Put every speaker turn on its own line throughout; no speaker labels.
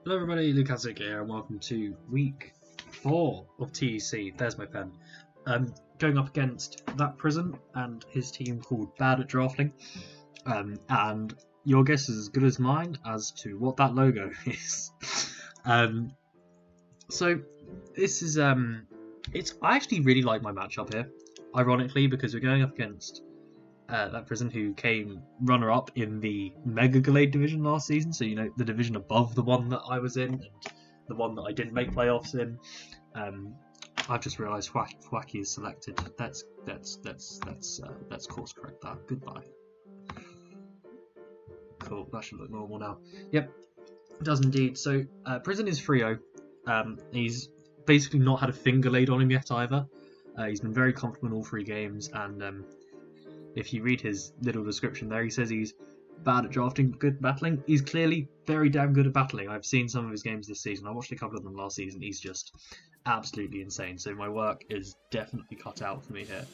Hello everybody, Lucarios here and welcome to week 4 of TEC. There's my pen. Going up against Thatprison and his team called Bad at Drafting. And your guess is as good as mine as to what that logo is. So this is I actually really like my matchup here, ironically, because we're going up against Thatprison, who came runner-up in the Mega Glade division last season, so the division above the one that I was in and the one that I didn't make playoffs in. I've just realised Wacky is selected. Let's course correct that. Goodbye. Cool, that should look normal now. Yep, it does indeed. So Prison is 3-0. He's basically not had a finger laid on him yet either. He's been very comfortable in all 3 games, and if you read his little description there, he says he's bad at drafting, good at battling. He's clearly very damn good at battling. I've seen some of his games this season. I watched a couple of them last season. He's just absolutely insane. So my work is definitely cut out for me here.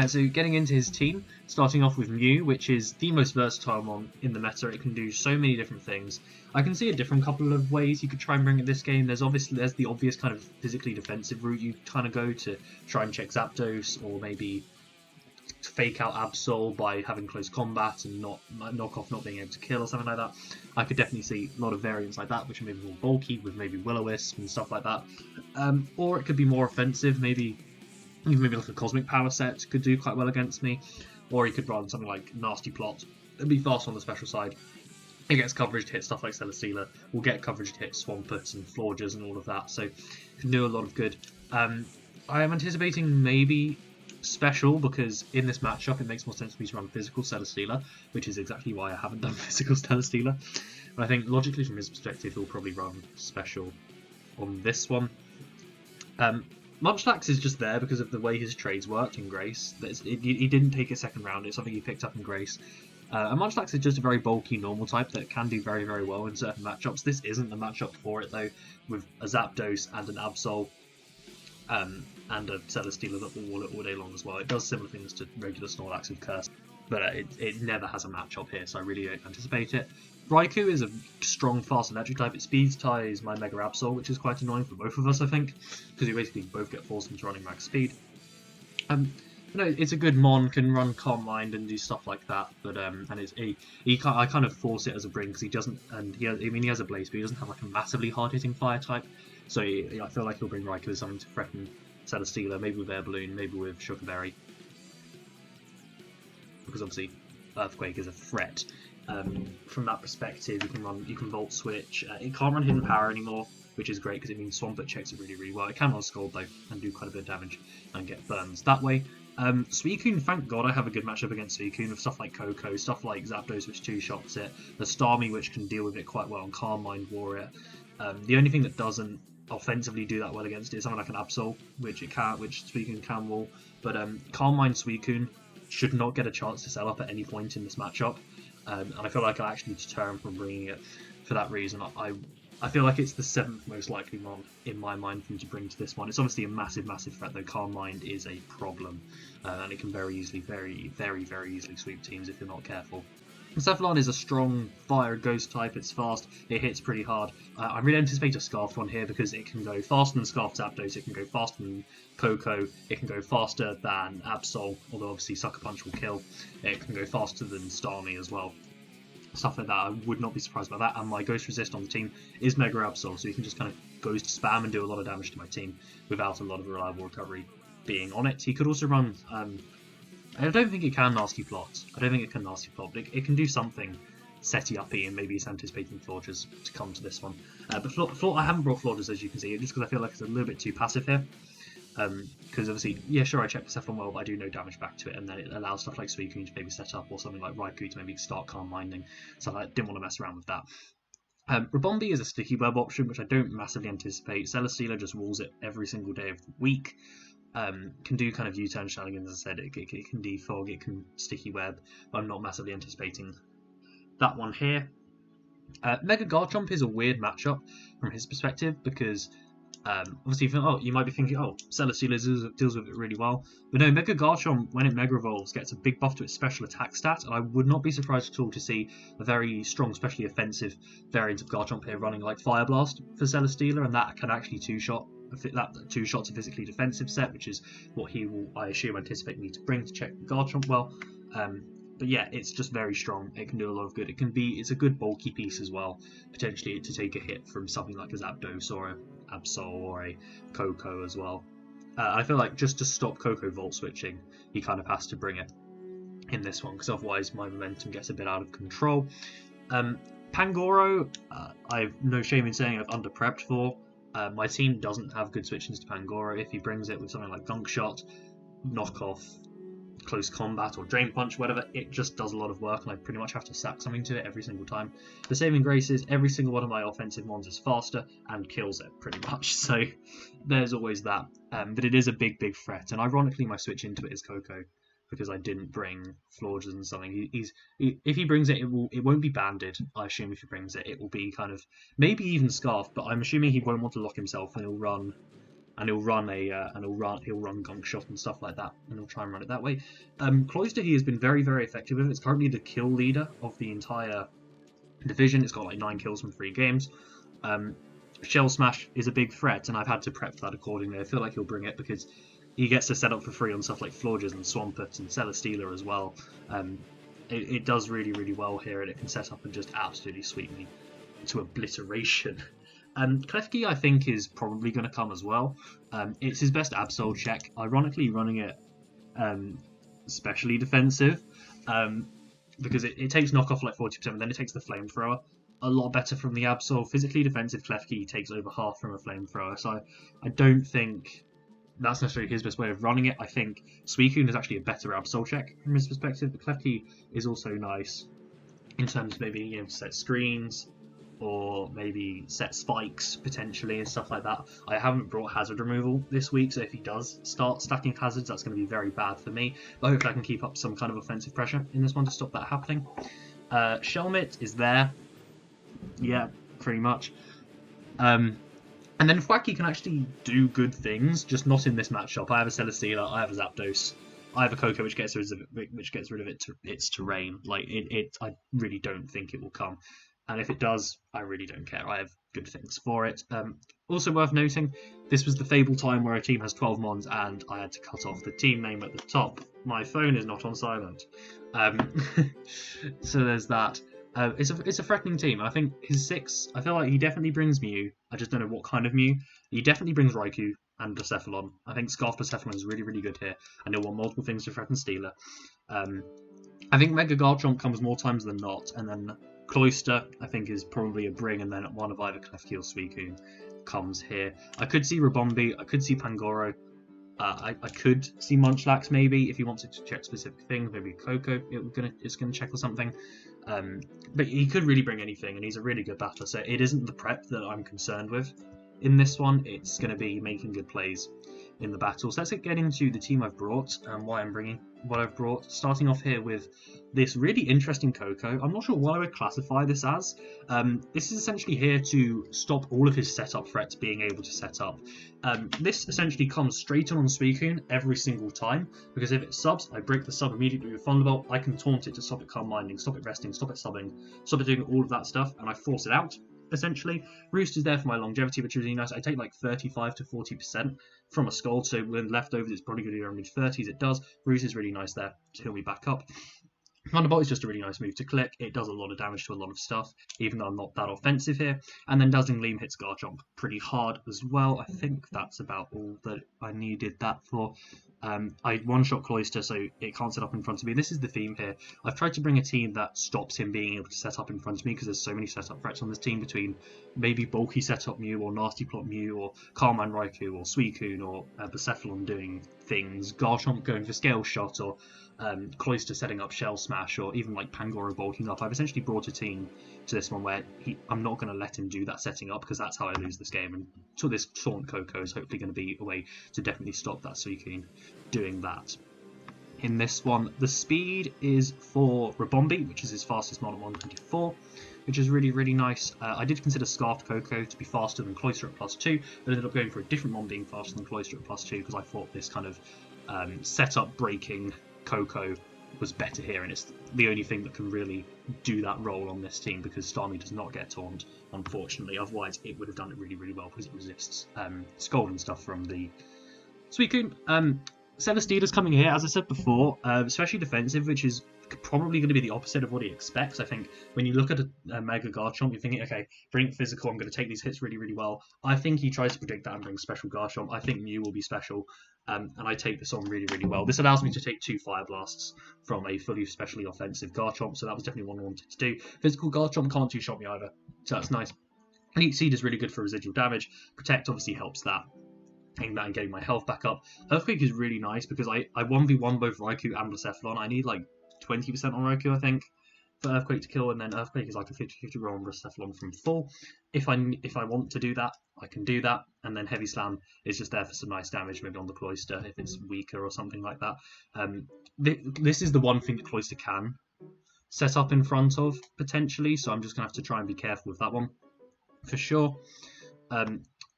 So getting into his team, starting off with Mew, which is the most versatile one in the meta. It can do so many different things. I can see a different couple of ways you could try and bring it this game. There's the obvious kind of physically defensive route you kind of go to try and check Zapdos, or maybe fake out Absol by having close combat and not knock off not being able to kill or something like that. I could definitely see a lot of variants like that, which are maybe more bulky with maybe Will-O-Wisp and stuff like that. Or it could be more offensive, maybe like a Cosmic Power set could do quite well against me. Or you could run something like Nasty Plot. It'd be fast on the special side. It gets coverage to hit stuff like Celesteela. We'll get coverage to hit Swampert and Florges and all of that, so it can do a lot of good. I am anticipating maybe special, because in this matchup it makes more sense for me to run physical Celesteela, which is exactly why I haven't done physical Celesteela. But I think logically from his perspective he'll probably run special on this one. Munchlax is just there because of the way his trades worked in Grace. He didn't take a second round, it's something he picked up in Grace. And Munchlax is just a very bulky normal type that can do very, very well in certain matchups. This isn't the matchup for it though, with a Zapdos and an Absol. And a Celesteela that will wall it all day long as well. It does similar things to regular Snorlax with Curse, but it never has a matchup here, so I really don't anticipate it. Raikou is a strong, fast electric type. It speeds ties my Mega Absol, which is quite annoying for both of us, I think, because we basically both get forced into running max speed. It's a good Mon, can run Calm Mind and do stuff like that, but I kind of force it as a bring because he doesn't, and he has a Blaze, but he doesn't have like a massively hard hitting fire type, so I feel like he'll bring Raikou as something to threaten Celesteela, maybe with Air Balloon, maybe with Sugar Berry, because obviously Earthquake is a threat. From that perspective, you can Volt Switch. It can't run Hidden Power anymore, which is great because it means Swampert checks it really, really well. It can run Scald though and do quite a bit of damage and get burns that way. Suicune, thank God I have a good matchup against Suicune with stuff like Coco, stuff like Zapdos which 2-shots it, the Starmie which can deal with it quite well, and Calm Mind Warrior. The only thing that doesn't offensively do that well against it is something like an Absol, which Suicune can wall, but Calm Mind Suicune should not get a chance to sell up at any point in this matchup, and I feel like I actually deter him from bringing it for that reason. I feel like it's the 7th most likely Mon in my mind for him to bring to this one. It's obviously a massive, massive threat though. Calm Mind is a problem, and it can very easily, very, very, very easily sweep teams if you're not careful. Cephalon is a strong fire ghost type, it's fast, it hits pretty hard. I really anticipate a Scarfed one here because it can go faster than Scarfed Zapdos, it can go faster than Coco, it can go faster than Absol, although obviously Sucker Punch will kill. It can go faster than Starmie as well. Stuff like that, I would not be surprised by that, and my Ghost Resist on the team is Mega Absol, so you can just kind of Ghost spam and do a lot of damage to my team without a lot of reliable recovery being on it. He could also run I don't think it can Nasty Plot. I don't think it can Nasty Plot, but it can do something setty-uppy, and maybe it's anticipating Florges to come to this one. But I haven't brought Florges, as you can see, just because I feel like it's a little bit too passive here. Because obviously, yeah, sure, I check the Cephalon well, but I do no damage back to it, and then it allows stuff like Suicune to maybe set up, or something like Raikou to maybe start Calm Minding, so I didn't want to mess around with that. Rabombi is a sticky web option, which I don't massively anticipate. Celesteela just walls it every single day of the week. Can do kind of U-turn shenanigans, as I said, it can defog, it can sticky web, but I'm not massively anticipating that one here. Mega Garchomp is a weird matchup from his perspective, because Obviously, you might be thinking, oh, Celesteela deals with it really well. But no, Mega Garchomp, when it Mega Evolves, gets a big buff to its special attack stat, and I would not be surprised at all to see a very strong, especially offensive variant of Garchomp here running like Fire Blast for Celesteela, and that can actually two-shot. That two-shot's a physically defensive set, which is what he will, I assume, anticipate me to bring to check Garchomp well. But yeah, it's just very strong. It can do a lot of good. It's a good bulky piece as well, potentially to take a hit from something like a Zapdos or a Absol or a Coco as well. I feel like just to stop Coco Volt switching, he kind of has to bring it in this one, because otherwise my momentum gets a bit out of control. Pangoro, I've no shame in saying I've under-prepped for. My team doesn't have good switch-ins to Pangoro. If he brings it with something like Gunk Shot, Knockoff, Close Combat or Drain Punch, whatever, it just does a lot of work, and I pretty much have to sack something to it every single time. The saving grace is every single one of my offensive mons is faster and kills it pretty much, so there's always that. But it is a big threat, and ironically my switch into it is Coco, because I didn't bring Florges and something. If he brings it, it won't be Banded. I assume if he brings it, it will be kind of maybe even Scarf, but I'm assuming he won't want to lock himself, and he'll run Gunk Shot and stuff like that, and he'll try and run it that way. Cloyster, he has been very effective with it. It's currently the kill leader of the entire division. It's got like 9 kills from 3 games. Shell Smash is a big threat, and I've had to prep for that accordingly. I feel like he'll bring it because he gets to set up for free on stuff like Florges and Swampert and Celesteela as well. It does really well here, and it can set up and just absolutely sweep me to obliteration. Klefki, I think, is probably going to come as well. It's his best Absol check. Ironically, running it specially defensive, because it takes knockoff like 40%, and then it takes the Flamethrower. A lot better from the Absol. Physically defensive Klefki takes over half from a Flamethrower, so I don't think that's necessarily his best way of running it. I think Suicune is actually a better Absol check from his perspective, but Klefki is also nice in terms of maybe set screens, or maybe set spikes potentially and stuff like that. I haven't brought hazard removal this week, so if he does start stacking hazards, that's going to be very bad for me. But hopefully I can keep up some kind of offensive pressure in this one to stop that happening. Shelmet is there. Yeah, pretty much. And then Thwacky can actually do good things, just not in this matchup. I have a Celesteela, I have a Zapdos, I have a Coco which gets rid of its terrain. Like I really don't think it will come. And if it does, I really don't care. I have good things for it. Also worth noting, this was the Fable time where a team has 12 mons, and I had to cut off the team name at the top. My phone is not on silent. So there's that. It's a threatening team. I think his 6, I feel like he definitely brings Mew. I just don't know what kind of Mew. He definitely brings Raikou and Blacephalon. I think Scarf Blacephalon is really good here, and he'll want multiple things to threaten Steeler. I think Mega Garchomp comes more times than not, and then Cloyster, I think, is probably a bring, and then one of either Klefki or Suicune comes here. I could see Rabombi, I could see Pangoro, I could see Munchlax maybe, if he wanted to check specific things, maybe Coco it's gonna check or something. But he could really bring anything, and he's a really good battler, so it isn't the prep that I'm concerned with in this one. It's going to be making good plays in the battle. So let's get into the team I've brought and why I'm bringing what I've brought. Starting off here with this really interesting Coco. I'm not sure what I would classify this as. This is essentially here to stop all of his setup threats being able to set up. This essentially comes straight on Suicune every single time, because if it subs, I break the sub immediately with Thunderbolt. I can taunt it to stop it calm minding, stop it resting, stop it subbing, stop it doing all of that stuff, and I force it out. Essentially, Roost is there for my longevity, which is really nice. I take like 35 to 40% from a Scald, so when leftovers, it's probably going to do around mid-30s. It does. Roost is really nice there to heal me back up. Thunderbolt is just a really nice move to click. It does a lot of damage to a lot of stuff, even though I'm not that offensive here. And then Dazzling Gleam hits Garchomp pretty hard as well. I think that's about all that I needed that for. I one-shot Cloyster, so it can't set up in front of me. This is the theme here. I've tried to bring a team that stops him being able to set up in front of me, because there's so many setup threats on this team, between maybe bulky setup Mew, or nasty plot Mew, or Calm-Man Raikou, or Suicune, or Blacephalon doing things, Garchomp going for Scale Shot, or Cloyster setting up Shell Smash, or even like Pangoro bulking up. I've essentially brought a team to this one where I'm not going to let him do that setting up, because that's how I lose this game. And so this Taunt Coco is hopefully going to be a way to definitely stop that Suicune doing that. In this one, the speed is for Rabombi, which is his fastest mod at 124. which is really, really nice. I did consider Scarfed Coco to be faster than Cloister at +2, but ended up going for a different one being faster than Cloister at +2 because I thought this kind of setup breaking Coco was better here, and it's the only thing that can really do that role on this team because Starmie does not get taunt, unfortunately. Otherwise, it would have done it really, really well because it resists Scald and stuff from the Suicune. Celesteela's coming here, as I said before, especially defensive, which is probably going to be the opposite of what he expects. I think when you look at a Mega Garchomp, you're thinking, okay, bring it physical, I'm going to take these hits really, really well. I think he tries to predict that and bring special Garchomp. I think Mew will be special, and I take this on really, really well. This allows me to take 2 Fire Blasts from a fully specially offensive Garchomp, so that was definitely one I wanted to do. Physical Garchomp can't two-shot me either, so that's nice. Leech Seed is really good for residual damage. Protect obviously helps that. And getting my health back up. Earthquake is really nice because I 1v1 both Raikou and Blacephalon. I need like 20% on Raikou, I think, for Earthquake to kill, and then Earthquake is like a 50-50 roll on Blacephalon from full. If I want to do that, I can do that, and then Heavy Slam is just there for some nice damage, maybe on the Cloister if it's weaker or something like that. This is the one thing that Cloister can set up in front of, potentially, so I'm just going to have to try and be careful with that one, for sure.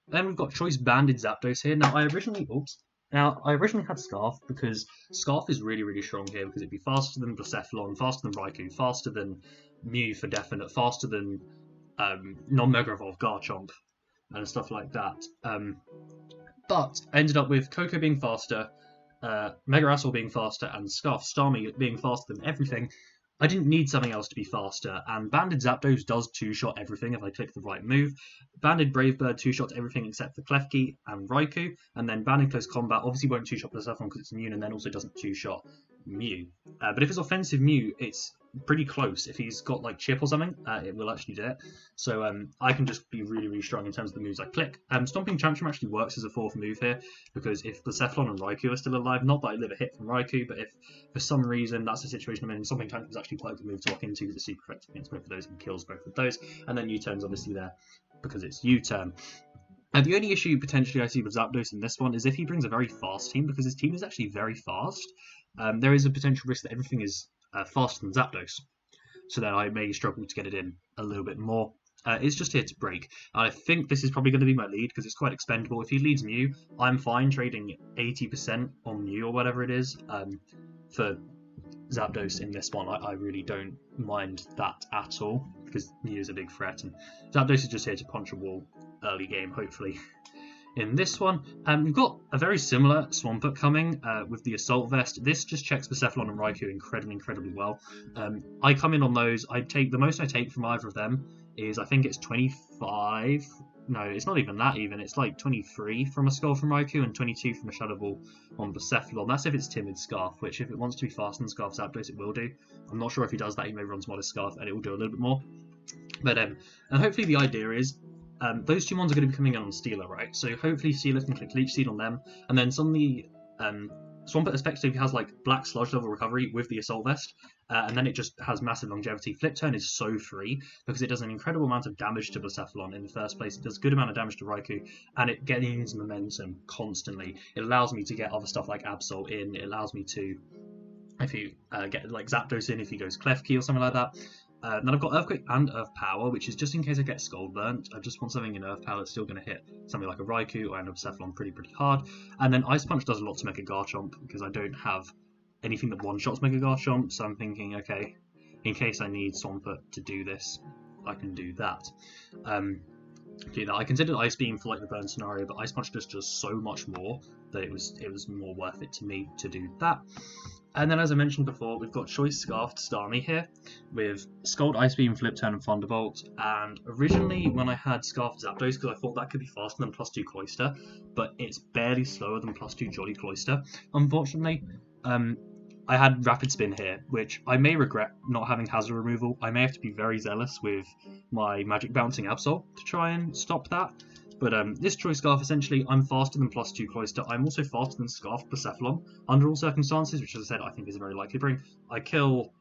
Then we've got Choice Banded Zapdos here. Now I originally had Scarf because Scarf is really, really strong here because it'd be faster than Blacephalon, faster than Raikou, faster than Mew for definite, faster than non-Mega Evolved Garchomp and stuff like that. But I ended up with Coco being faster, Mega Assault being faster, and Scarf Starmie being faster than everything. I didn't need something else to be faster, and Banded Zapdos does two-shot everything if I click the right move. Banded Brave Bird two-shots everything except for Klefki and Raikou, and then Banded Close Combat obviously won't two-shot Blacephalon because it's immune, and then also doesn't two-shot Mew. But if it's offensive Mew, it's pretty close. If he's got like Chip or something, it will actually do it. So I can just be really, really strong in terms of the moves I click. Stomping Tantrum actually works as a 4th move here, because if Blacephalon and Raikou are still alive, not that I live a hit from Raikou, but if for some reason that's the situation I'm in, Stomping Tantrum is actually quite a good move to lock into because it's super effective against both of those and kills both of those. And then U-Turn's obviously there because it's U-Turn. And the only issue potentially I see with Zapdos in this one is if he brings a very fast team, because his team is actually very fast, there is a potential risk that everything is faster than Zapdos, so that I may struggle to get it in a little bit more. It's just here to break. I think this is probably going to be my lead because it's quite expendable. If he leads Mew, I'm fine trading 80% on Mew or whatever it is for Zapdos in this one. I really don't mind that at all because Mew is a big threat, and Zapdos is just here to punch a wall early game, hopefully. In this one, we've got a very similar Swampert coming with the Assault Vest. This just checks Blacephalon and Raikou incredibly well. I come in on those. The most I take from either of them is, I think it's 25. No, it's not even that even. It's like 23 from a Skull from Raikou and 22 from a Shadow Ball on Blacephalon. That's if it's Timid Scarf, which if it wants to be faster than Scarf Zapdos, it will do. I'm not sure if he does that. He may run Modest Scarf and it will do a little bit more. But and hopefully the idea is those two ones are going to be coming in on Steeler, right? So hopefully Steeler can click Leech Seed on them, and then suddenly Swampert effectively has like Black Sludge level recovery with the Assault Vest, and then it just has massive longevity. Flip Turn is so free because it does an incredible amount of damage to Blacephalon in the first place. It does a good amount of damage to Raikou, and it gains momentum constantly. It allows me to get other stuff like Absol in. It allows me to, if you get like Zapdos in, if he goes Klefki or something like that. Then I've got Earthquake and Earth Power, which is just in case I get Scald Burnt. I just want something in Earth Power that's still going to hit something like a Raikou or an Blacephalon pretty hard. And then Ice Punch does a lot to Mega Garchomp because I don't have anything that one-shots Mega Garchomp, so I'm thinking, okay, in case I need Swampert to do this, I can do that. I considered Ice Beam for like the burn scenario, but Ice Punch just does so much more that it was more worth it to me to do that. And then, as I mentioned before, we've got Choice Scarfed Starmie here with Scald, Ice Beam, Flip Turn, and Thunderbolt. And originally, when I had Scarfed Zapdos, because I thought that could be faster than +2 Cloister, but it's barely slower than +2 Jolly Cloister. Unfortunately, I had Rapid Spin here, which I may regret not having Hazard Removal. I may have to be very zealous with my Magic Bouncing Absol to try and stop that. But this Choice Scarf, essentially, I'm faster than +2 Cloister. I'm also faster than Scarf Blacephalon under all circumstances, which, as I said, I think is a very likely bring. I kill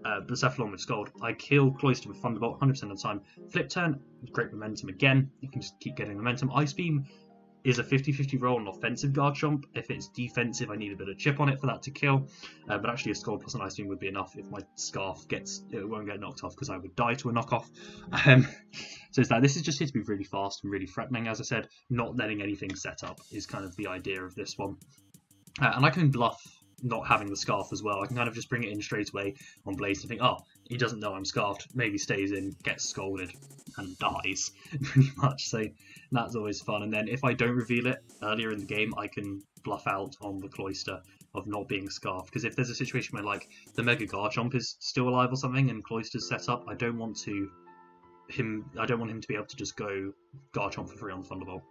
Blacephalon with Scald. I kill Cloister with Thunderbolt 100% of the time. Flip Turn, great momentum again. You can just keep getting momentum. Ice Beam is a 50-50 roll on offensive guard chomp. If it's defensive, I need a bit of chip on it for that to kill. But actually a Scald plus an Ice Beam would be enough if my Scarf it won't get knocked off because I would die to a knockoff. So it's that. This is just here to be really fast and really threatening. As I said, not letting anything set up is kind of the idea of this one. And I can bluff not having the Scarf as well. I can kind of just bring it in straight away on Blaze and think, oh, he doesn't know I'm Scarfed, maybe stays in, gets scolded, and dies, pretty much. So that's always fun. And then if I don't reveal it earlier in the game, I can bluff out on the Cloister of not being Scarfed. Because if there's a situation where, like, the Mega Garchomp is still alive or something and Cloister's set up, I don't want him to be able to just go Garchomp for free on Thunderbolt.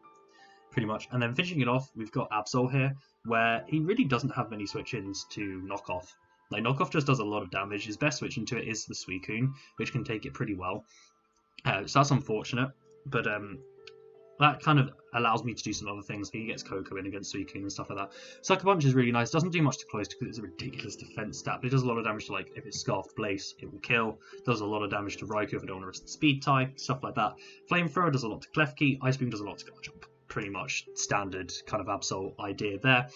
Pretty much. And then finishing it off, we've got Absol here, where he really doesn't have many switch-ins to knock off. Like, knockoff just does a lot of damage. His best switch into it is the Suicune, which can take it pretty well. So that's unfortunate, but that kind of allows me to do some other things. He gets Coco in against Suicune and stuff like that. Sucker Punch is really nice. Doesn't do much to Cloister because it's a ridiculous defense stat, but it does a lot of damage to, like, if it's Scarfed Blaze, it will kill. Does a lot of damage to Raikou if I don't want to risk the speed tie, stuff like that. Flamethrower does a lot to Klefki. Ice Beam does a lot to Garchomp. Pretty much standard kind of Absol idea there.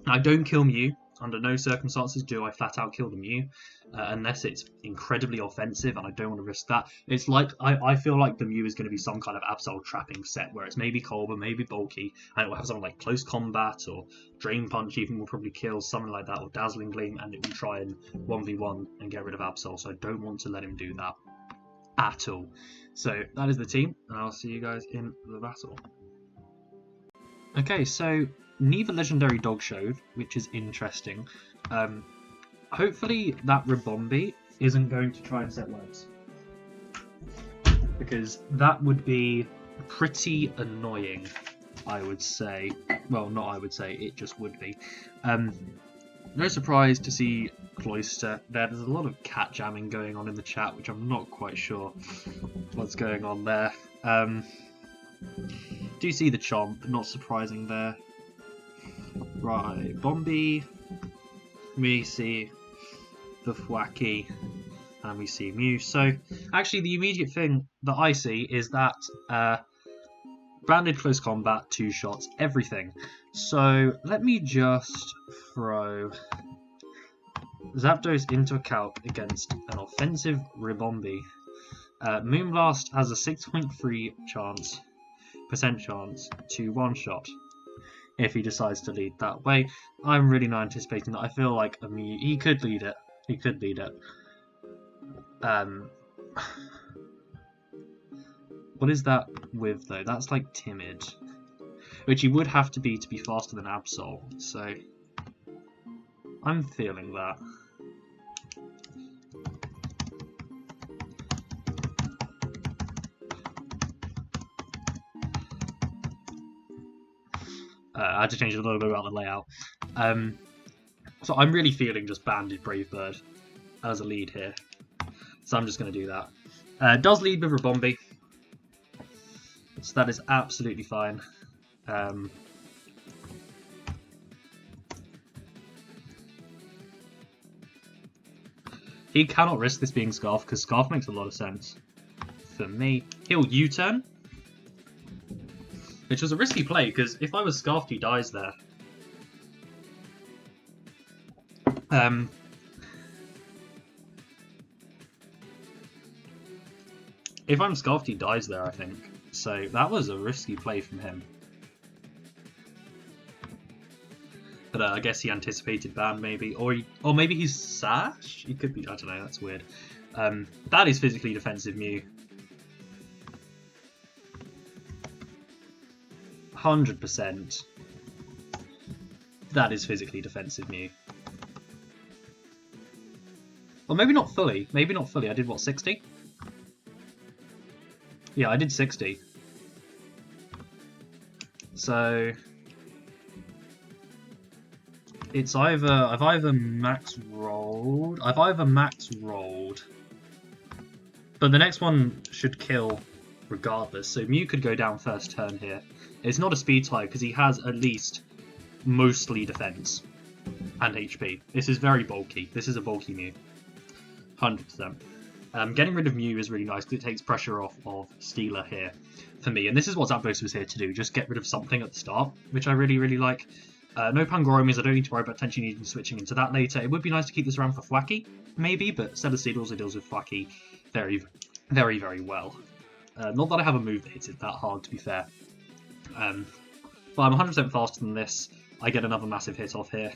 I don't kill Mew. Under no circumstances do I flat out kill the Mew, unless it's incredibly offensive and I don't want to risk that. It's like, I feel like the Mew is going to be some kind of Absol trapping set where it's maybe Colbur, maybe Bulky, and it will have something like Close Combat or Drain Punch even will probably kill, something like that, or Dazzling Gleam, and it will try and 1v1 and get rid of Absol, so I don't want to let him do that at all. So that is the team, and I'll see you guys in the battle. Okay, so neither legendary dog showed, which is interesting. Hopefully that Ribombee isn't going to try and set words, because that would be pretty annoying, I would say. Well, not I would say, it just would be. No surprise to see Cloister. There's a lot of cat jamming going on in the chat, which I'm not quite sure what's going on there. Do see the Chomp, not surprising there. Right, Bombie, we see the Thwacky, and we see Mew. So, actually, the immediate thing that I see is that Branded Close Combat, 2 shots, everything. So, let me just throw Zapdos into account against an offensive Ribombee. Moonblast has a 6.3% chance to one-shot if he decides to lead that way. I'm really not anticipating that. I feel like a Mew, he could lead it. He could lead it. What is that with, though? That's like Timid, which he would have to be faster than Absol, so I'm feeling that. I had to change a little bit about the layout. So I'm really feeling just Banded Brave Bird as a lead here. So I'm just going to do that. Does lead with Ribombee. So that is absolutely fine. He cannot risk this being Scarf because Scarf makes a lot of sense for me. He'll U-turn, which was a risky play because if I was Scarfed, he dies there. If I'm Scarfed, he dies there, I think. So that was a risky play from him. But I guess he anticipated ban, maybe, or maybe he's Sash. He could be. I don't know. That's weird. That is physically defensive Mew. 100%. That is physically defensive Mew. Or maybe not fully. Maybe not fully. I did what, 60? Yeah, I did 60. So it's either I've either max rolled. But the next one should kill regardless. So Mew could go down first turn here. It's not a speed tie because he has at least mostly defense and HP. This is very bulky. This is a bulky Mew. 100%. Getting rid of Mew is really nice because it takes pressure off of Stealer here for me, and this is what Zapdos was here to do, just get rid of something at the start, which I really, really like. No Pangoro means I don't need to worry about potentially needing switching into that later. It would be nice to keep this around for Thwackey, maybe, but Celesteed also deals with Thwackey very, very, very well. Not that I have a move that hits it that hard, to be fair. But I'm 100% faster than this. I get another massive hit off here.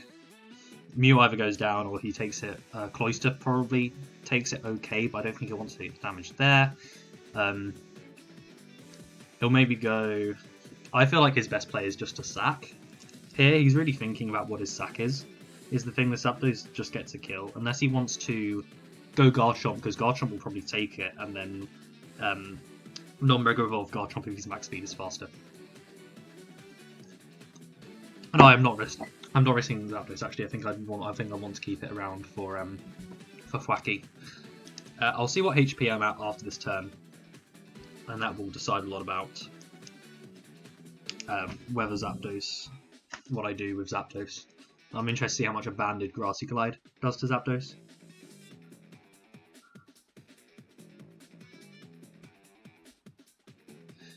Mew either goes down or he takes it. Cloyster probably takes it okay, but I don't think he wants to take damage there. He'll maybe go... I feel like his best play is just to sack. Here, he's really thinking about what his sack is the thing that Zapdos just gets a kill. Unless he wants to go Garchomp, because Garchomp will probably take it, and then non-Mega Evolve Garchomp if his max speed is faster. No, I'm not risking Zapdos. Actually, I think I want to keep it around for Thwackey. I'll see what HP I'm at after this turn, and that will decide a lot about whether Zapdos, what I do with Zapdos. I'm interested to see how much a Banded Grassy Glide does to Zapdos.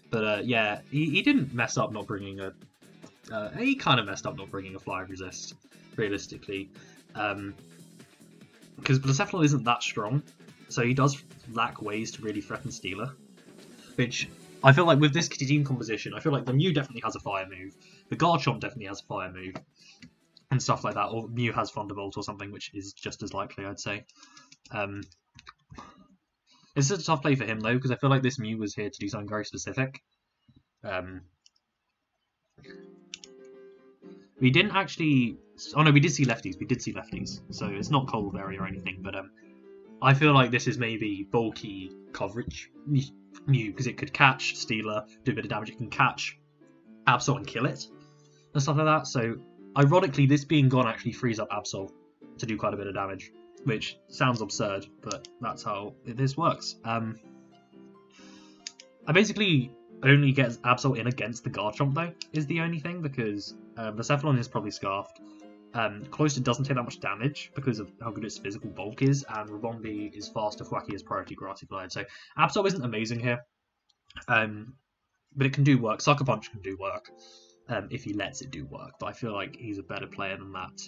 But yeah, he didn't mess up not bringing a... he kind of messed up not bringing a Fly Resist, realistically. Because Blacephalon isn't that strong, so he does lack ways to really threaten Stealer. Which, I feel like with this team composition, I feel like the Mew definitely has a fire move, the Garchomp definitely has a fire move, and stuff like that, or Mew has Thunderbolt or something, which is just as likely, I'd say. It's a tough play for him, though, because I feel like this Mew was here to do something very specific. We didn't actually... Oh no, we did see lefties. So it's not Cold Berry or anything, but I feel like this is maybe bulky coverage Mew, because it could catch Stealer, do a bit of damage, it can catch Absol and kill it, and stuff like that. So, ironically, this being gone actually frees up Absol to do quite a bit of damage, which sounds absurd, but that's how this works. I basically only get Absol in against the Garchomp, though, is the only thing, because Blacephalon is probably Scarfed. Cloyster doesn't take that much damage because of how good its physical bulk is, and Rabombi is faster, Thwackey is priority Grassy Glide. So Absol isn't amazing here, but it can do work. Sucker Punch can do work if he lets it do work, but I feel like he's a better player than that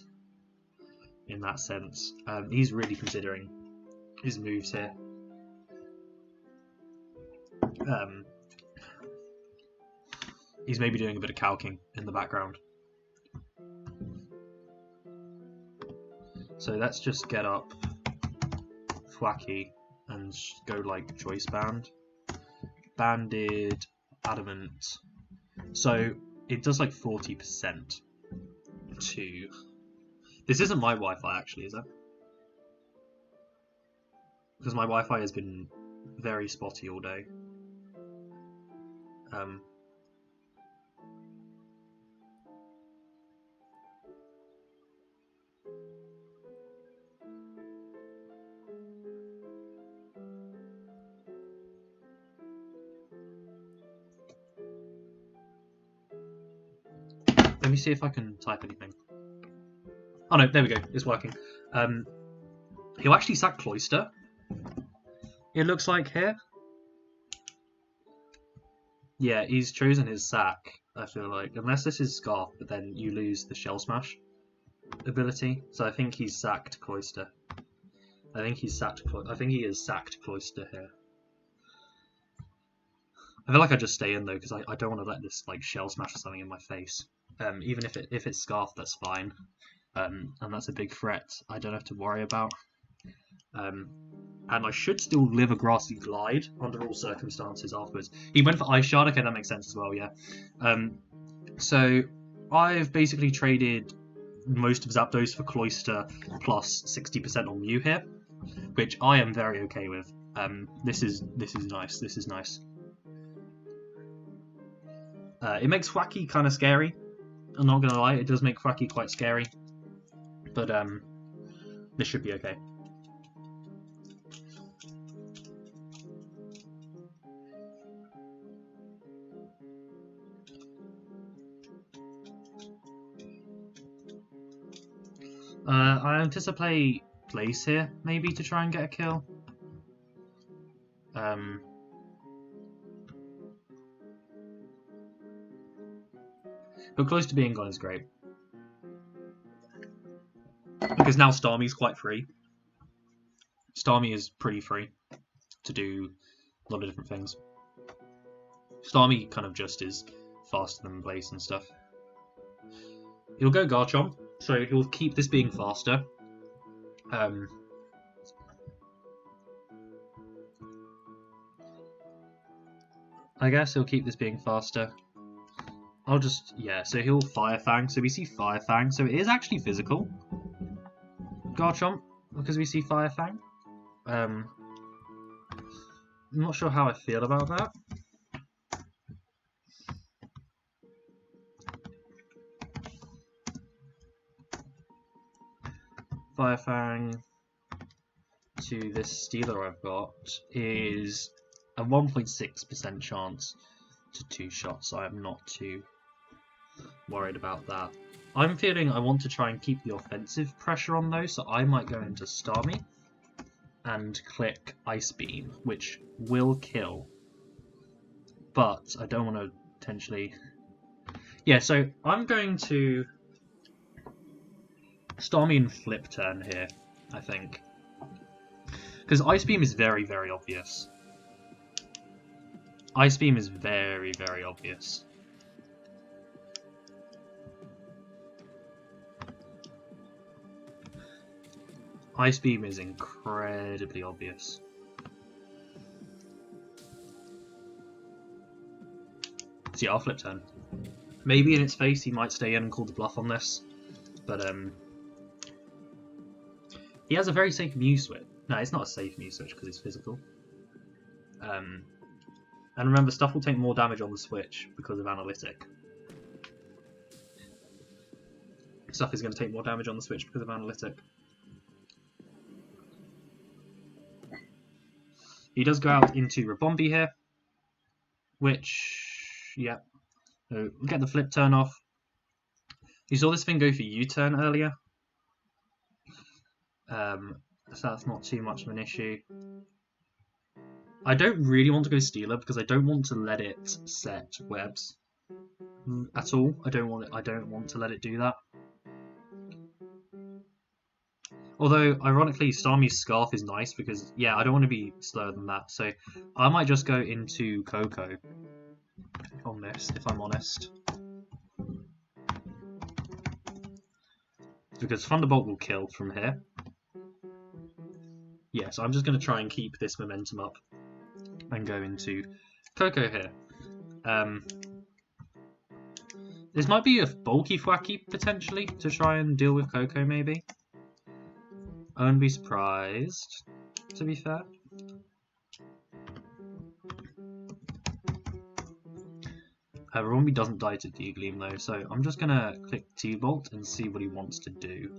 in that sense. He's really considering his moves here. He's maybe doing a bit of calking in the background. So let's just get up Thwackey and go like Choice Band. Banded, Adamant. So it does like 40% to... This isn't my Wi-Fi actually, is it? Because my Wi-Fi has been very spotty all day. Let me see if I can type anything. Oh no, there we go, it's working. He'll actually sack Cloyster, it looks like here. Yeah, he's chosen his sack, I feel like. Unless this is Scarf, but then you lose the Shell Smash ability. So I think he's sacked Cloyster. I think he is sacked Cloyster here. I feel like I just stay in though, because I don't want to let this like Shell Smash or something in my face. Even if it's Scarf, that's fine. And that's a big threat I don't have to worry about. And I should still live a Grassy Glide under all circumstances afterwards. He went for Ice Shard, okay, that makes sense as well, yeah. So I've basically traded most of Zapdos for Cloyster plus 60% on Mew here, which I am very okay with. This is nice. This is nice. It makes Thwackey kind of scary. I'm not gonna lie, it does make Thwackey quite scary, but this should be okay. I anticipate Place here, maybe, to try and get a kill. But close to being gone is great. Because now Starmie's quite free. Starmie is pretty free to do a lot of different things. Starmie kind of just is faster than Blaze and stuff. He'll go Garchomp, so he'll keep this being faster. I guess he'll keep this being faster. I'll just, yeah, so he'll Fire Fang, so we see Fire Fang, so it is actually physical. Garchomp, because we see Fire Fang. I'm not sure how I feel about that. Fire Fang to this Steeler I've got is a 1.6% chance to 2 shots, so I'm not too worried about that. I'm feeling I want to try and keep the offensive pressure on those, so I might go into Starmie and click Ice Beam, which will kill. But I don't want to potentially... Yeah, so I'm going to Starmie and Flip Turn here, I think. Because Ice Beam is very, very obvious. Ice Beam is very, very obvious. Ice Beam is incredibly obvious. So yeah, I'll Flip Turn. Maybe in its face he might stay in and call the bluff on this, but he has a very safe Mew Switch. No, it's not a safe Mew Switch because it's physical. And remember, stuff will take more damage on the Switch because of Analytic. Stuff is going to take more damage on the Switch because of Analytic. He does go out into Rabombi here, which, yeah, so we'll get the Flip Turn off. You saw this thing go for U-turn earlier, so that's not too much of an issue. I don't really want to go Steeler because I don't want to let it set webs at all. I don't want to let it do that. Although, ironically, Starmie's Scarf is nice because, yeah, I don't want to be slower than that. So I might just go into Coco on this, if I'm honest. Because Thunderbolt will kill from here. Yeah, so I'm just going to try and keep this momentum up and go into Coco here. This might be a bulky Thwacky, potentially, to try and deal with Coco, maybe. I wouldn't be surprised, to be fair. Rombi doesn't die to D-Gleam though, so I'm just going to click T-Bolt and see what he wants to do.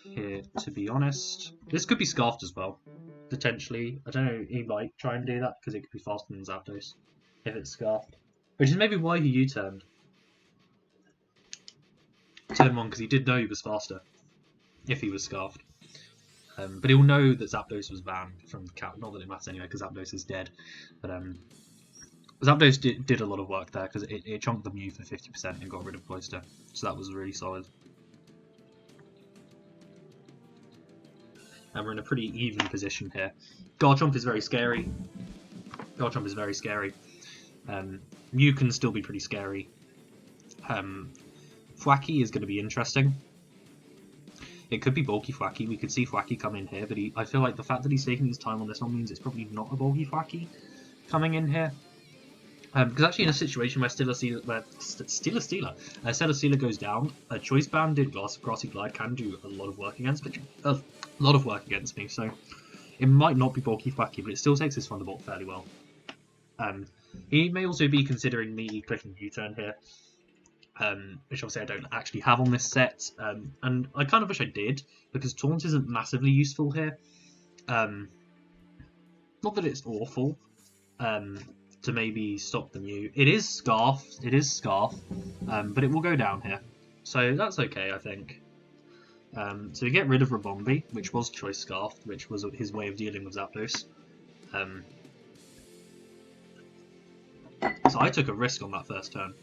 Here, to be honest. This could be Scarfed as well, potentially. I don't know, he might try and do that because it could be faster than Zapdos if it's Scarfed. Which is maybe why he U-turned. Turn 1 because he did know he was faster if he was Scarfed. But he'll know that Zapdos was banned from the count. Not that it matters anyway because Zapdos is dead. But Zapdos did a lot of work there because it chunked the Mew for 50% and got rid of Cloyster. So that was really solid. And we're in a pretty even position here. Garchomp is very scary. Garchomp is very scary. Mew can still be pretty scary. Thwacky is going to be interesting. It could be bulky Thwacky. We could see Thwacky come in here, but I feel like the fact that he's taking his time on this one means it's probably not a bulky Thwacky coming in here. Because actually in a situation where Steeler goes down, a Choice Banded Grassy Glide can do a lot of work against me, so it might not be bulky Thwacky, but it still takes his Thunderbolt fairly well. He may also be considering me clicking U-turn here, which obviously I don't actually have on this set, and I kind of wish I did, because Taunt isn't massively useful here. Not that it's awful, to maybe stop the Mew. It is Scarf, but it will go down here. So that's okay, I think. So we get rid of Rabombi, which was Choice Scarf, which was his way of dealing with Zapdos. So I took a risk on that first turn.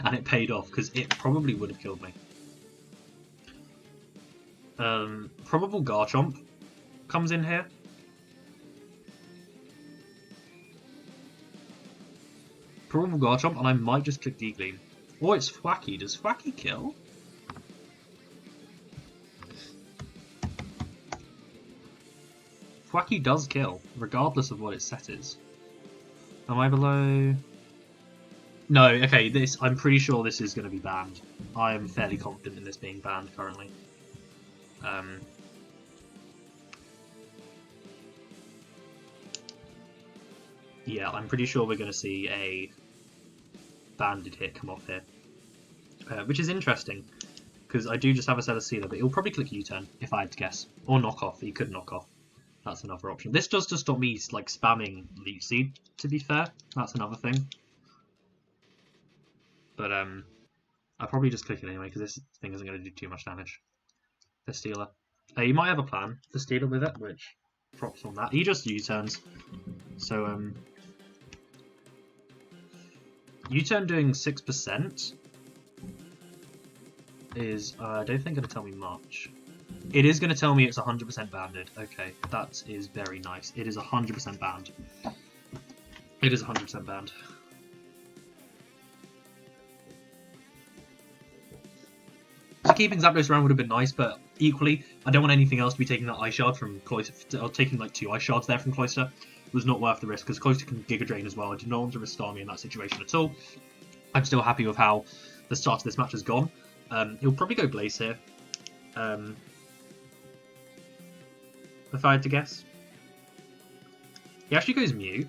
And it paid off, because it probably would have killed me. Probable Garchomp comes in here. Probable Garchomp, and I might just click D-Gleam. Or it's Thwacky. Does Thwacky kill? Thwacky does kill, regardless of what its set is. Am I below? No, okay, I'm pretty sure this is going to be banned. I am fairly confident in this being banned currently. Yeah, I'm pretty sure we're going to see a banded hit come off here. Which is interesting, because I do just have a set of Sealer, but he'll probably click U-turn, if I had to guess. Or knock off, he could knock off. That's another option. This does just stop me like spamming Leech Seed, to be fair. That's another thing. But I'll probably just click it anyway, because this thing isn't going to do too much damage. The Stealer. You might have a plan, the Stealer with it, which props on that. He just U-turns. So U-turn doing 6% is, I don't think, going to tell me much. It is going to tell me it's 100% banded. Okay, that is very nice. It is 100% banned. It is 100% banned. So keeping Zapdos around would have been nice, but equally, I don't want anything else to be taking that Ice Shard from Cloyster, or taking like 2 Ice Shards there from Cloyster. It was not worth the risk, because Cloyster can Giga Drain as well. I did not want to risk Starmie in that situation at all. I'm still happy with how the start of this match has gone. He'll probably go Blaze here. If I had to guess. He actually goes Mew.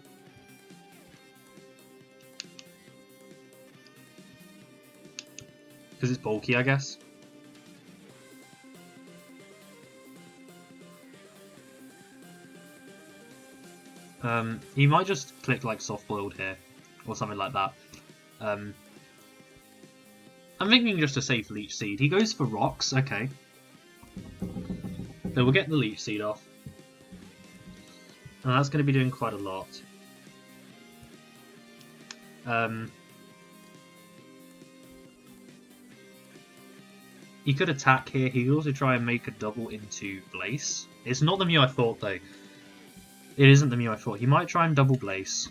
Because it's bulky, I guess. He might just click like Soft Boiled here, or something like that. I'm thinking just a safe Leech Seed. He goes for Rocks, okay. So we'll get the Leech Seed off. And that's going to be doing quite a lot. He could attack here. He could also try and make a double into Blaze. It's not the Mew I thought, though. It isn't the Mew I thought. He might try and double Blaze.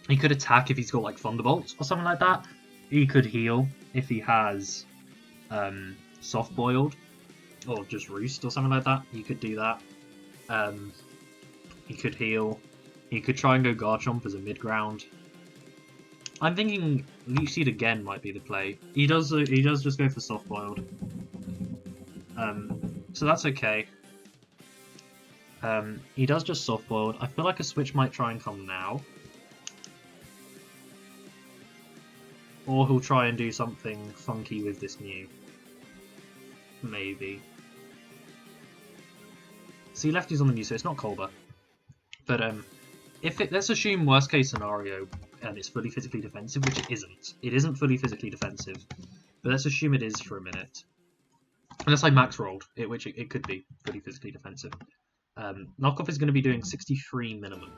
He could attack if he's got like Thunderbolt or something like that. He could heal if he has Soft Boiled or just Roost or something like that. He could do that. He could heal. He could try and go Garchomp as a mid-ground. I'm thinking Leech Seed again might be the play. He does just go for Soft Boiled. So that's okay. He does just Soft Boiled. I feel like a switch might try and come now. Or he'll try and do something funky with this Mew. Maybe. See, lefty's on the Mew, so it's not Colbur. But let's assume worst case scenario, and it's fully physically defensive, which it isn't. It isn't fully physically defensive, but let's assume it is for a minute. Unless I max rolled, which it could be fully physically defensive. Knockoff is going to be doing 63 minimum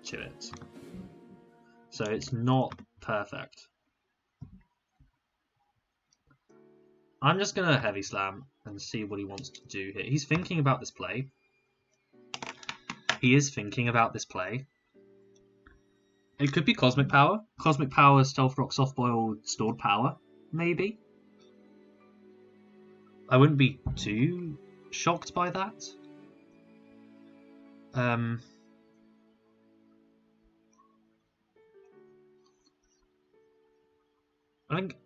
to it. So it's not perfect. I'm just going to Heavy Slam and see what he wants to do here. He's thinking about this play. He is thinking about this play. It could be Cosmic Power. Cosmic Power, Stealth Rock, Soft Boil, Stored Power, maybe. I wouldn't be too shocked by that. I think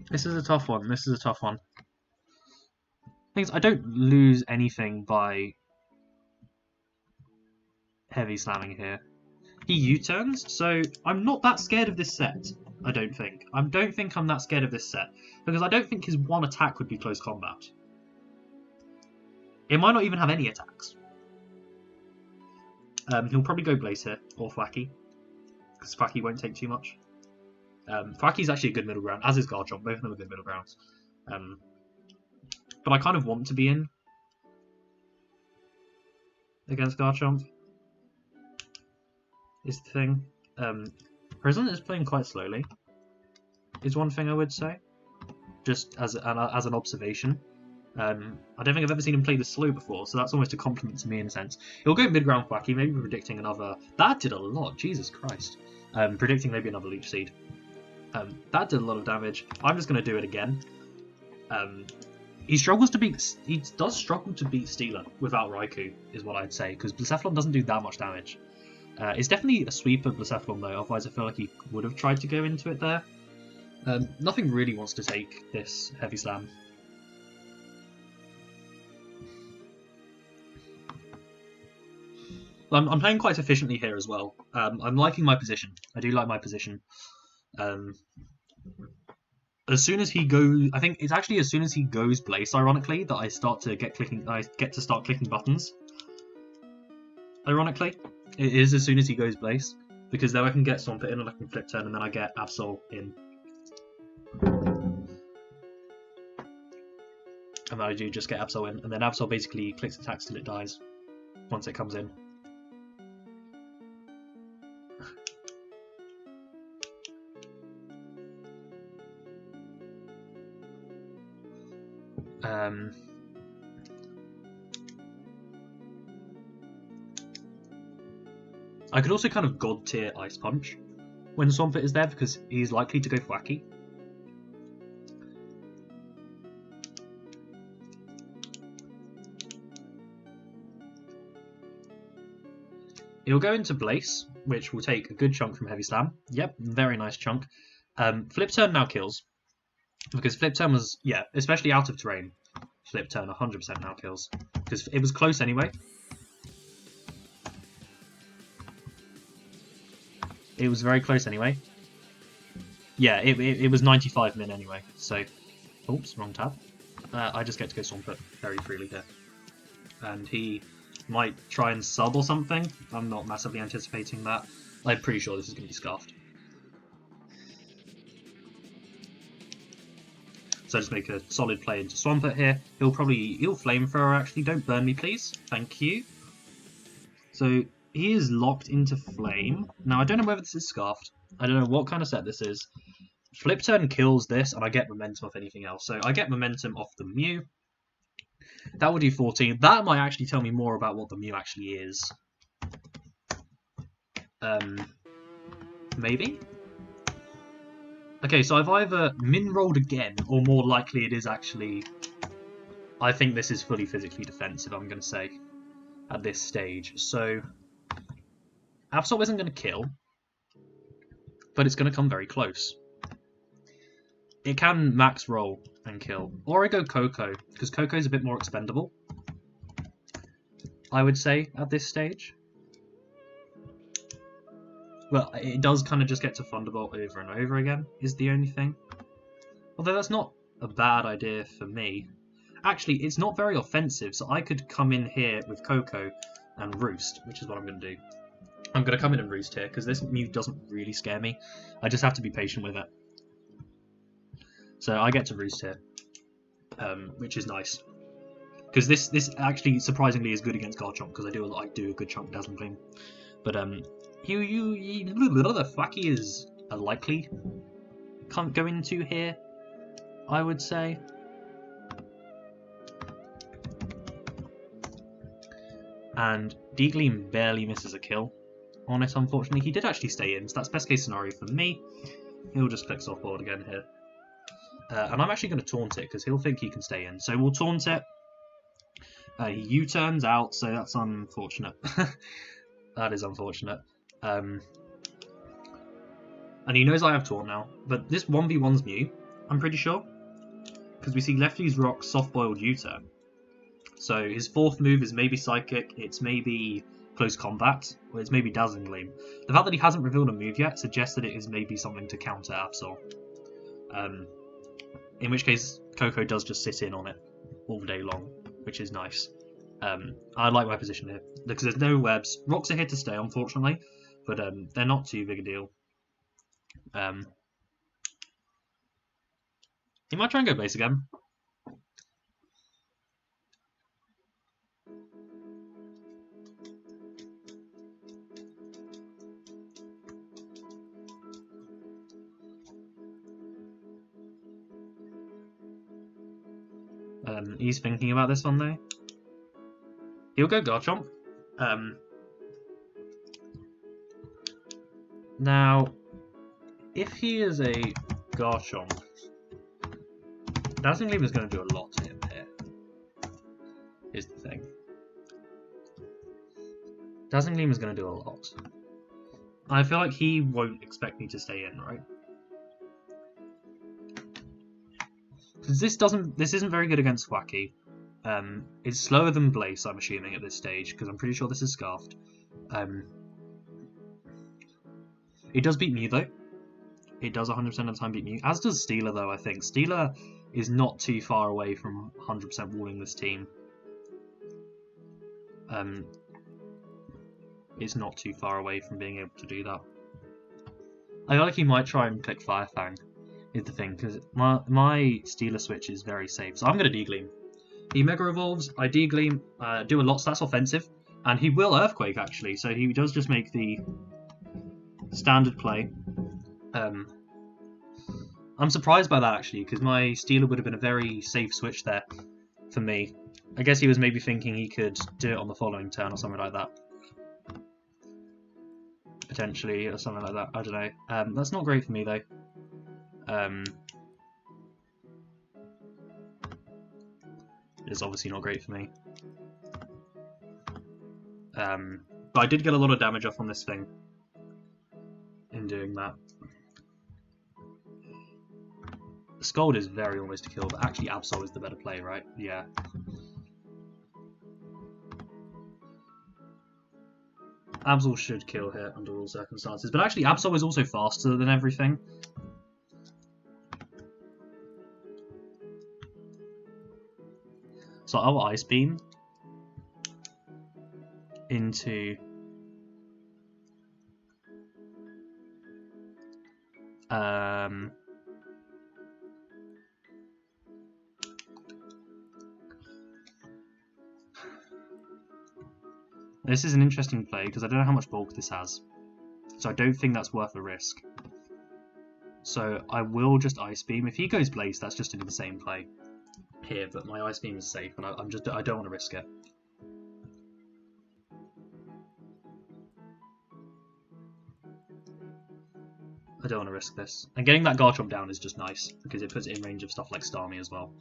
this is a tough one. Things I don't lose anything by Heavy Slamming here. He U-turns, so I'm not that scared of this set. I don't think. I don't think I'm that scared of this set because I don't think his one attack would be close combat. It might not even have any attacks. He'll probably go Blaze here, or Thwacky, because Thwacky won't take too much. Thwacky's actually a good middle ground, as is Garchomp. Both of them are good middle grounds. But I kind of want to be in against Garchomp, is the thing. Prison is playing quite slowly, is one thing I would say, just as an observation. I don't think I've ever seen him play this slow before, so that's almost a compliment to me in a sense. He'll go mid-ground Thwacky, maybe predicting another... That did a lot, Jesus Christ. Predicting maybe another Leech Seed. That did a lot of damage. I'm just going to do it again. He does struggle to beat Steeler without Raikou, is what I'd say, because Blacephalon doesn't do that much damage. It's definitely a sweeper Blacephalon though, otherwise I feel like he would have tried to go into it there. Nothing really wants to take this Heavy Slam. I'm playing quite efficiently here as well. I'm liking my position. I do like my position. As soon as he goes, I think it's actually as soon as he goes Blaze, ironically, that I get to start clicking buttons. Ironically, it is as soon as he goes Blaze, because then I can get Swampert in and I can Flip Turn, and then I get Absol in. And then I do just get Absol in, and then Absol basically clicks attacks till it dies once it comes in. I could also kind of God tier Ice Punch when Swampert is there because he's likely to go Thwacky. He'll go into Blaze, which will take a good chunk from Heavy Slam. Yep, very nice chunk. Flip Turn now kills. Because Flip Turn was, yeah, especially out of terrain, Flip Turn 100% now kills. Because it was close anyway. It was very close anyway. Yeah, it was 95 min anyway, so... Oops, wrong tab. I just get to go Swampert very freely here. And he might try and sub or something. I'm not massively anticipating that. I'm pretty sure this is going to be Scarfed. So just make a solid play into Swampert here. He'll Flamethrower actually. Don't burn me, please. Thank you. So he is locked into Flame. Now I don't know whether this is Scarfed. I don't know what kind of set this is. Flip Turn kills this, and I get momentum off anything else. So I get momentum off the Mew. That will do 14. That might actually tell me more about what the Mew actually is. Maybe? Okay, so I've either min-rolled again, or more likely it is actually... I think this is fully physically defensive, I'm going to say, at this stage. So, Absol isn't going to kill, but it's going to come very close. It can max roll and kill. Or I go Koko, because Koko is a bit more expendable, I would say, at this stage. Well, it does kind of just get to Thunderbolt over and over again, is the only thing. Although that's not a bad idea for me. Actually, it's not very offensive, so I could come in here with Koko and Roost, which is what I'm going to do. I'm going to come in and Roost here, because this Mew doesn't really scare me. I just have to be patient with it. So I get to Roost here, which is nice. Because this actually, surprisingly, is good against Garchomp, because I do a good chunk of Dazzling Gleam. But, the Thwacky is a likely can't go into here, I would say. And D-Gleam barely misses a kill on it, unfortunately. He did actually stay in, so that's best case scenario for me. He'll just click softboard again here. And I'm actually going to taunt it, because he'll think he can stay in. So we'll taunt it. He U-turns out, so that's unfortunate. That is unfortunate. And he knows I have taunt now, but this 1v1's Mew, I'm pretty sure, because we see Lefty's Rock soft-boiled U-turn. So his fourth move is maybe Psychic, it's maybe Close Combat, or it's maybe Dazzling Gleam. The fact that he hasn't revealed a move yet suggests that it is maybe something to counter Absol. In which case, Koko does just sit in on it all day long, which is nice. I like my position here because there's no webs. Rocks are here to stay, unfortunately, but they're not too big a deal. He might try and go base again. He's thinking about this one though. He'll go Garchomp. Now, if he is a Garchomp, Dazzling Gleam is going to do a lot to him here. Is the thing. Dazzling Gleam is going to do a lot. I feel like he won't expect me to stay in, right? Because this isn't very good against Thwacky. It's slower than Blaze, I'm assuming, at this stage, because I'm pretty sure this is Scarfed. It does beat Mew, though. It does 100% of the time beat Mew, as does Steeler, though, I think. Steeler is not too far away from 100% walling this team. It's not too far away from being able to do that. I feel like he might try and click Fire Fang, is the thing, because my Steeler switch is very safe. So I'm going to D-Gleam. He Mega Evolves, I D-Gleam, do a lot, so that's offensive. And he will Earthquake, actually, so he does just make the standard play. I'm surprised by that, actually, because my Steeler would have been a very safe switch there for me. I guess he was maybe thinking he could do it on the following turn or something like that. Potentially, or something like that, I don't know. That's not great for me, though. It's obviously not great for me. But I did get a lot of damage off on this thing in doing that. Scald is very almost a kill, but actually Absol is the better play, right? Yeah. Absol should kill here under all circumstances, but actually Absol is also faster than everything. So I'll Ice Beam into this is an interesting play because I don't know how much bulk this has, so I don't think that's worth a risk. So I will just Ice Beam. If he goes Blaze, that's just an insane play here, but my Ice Beam is safe, and I don't want to risk it. I don't want to risk this. And getting that Garchomp down is just nice, because it puts it in range of stuff like Starmie as well,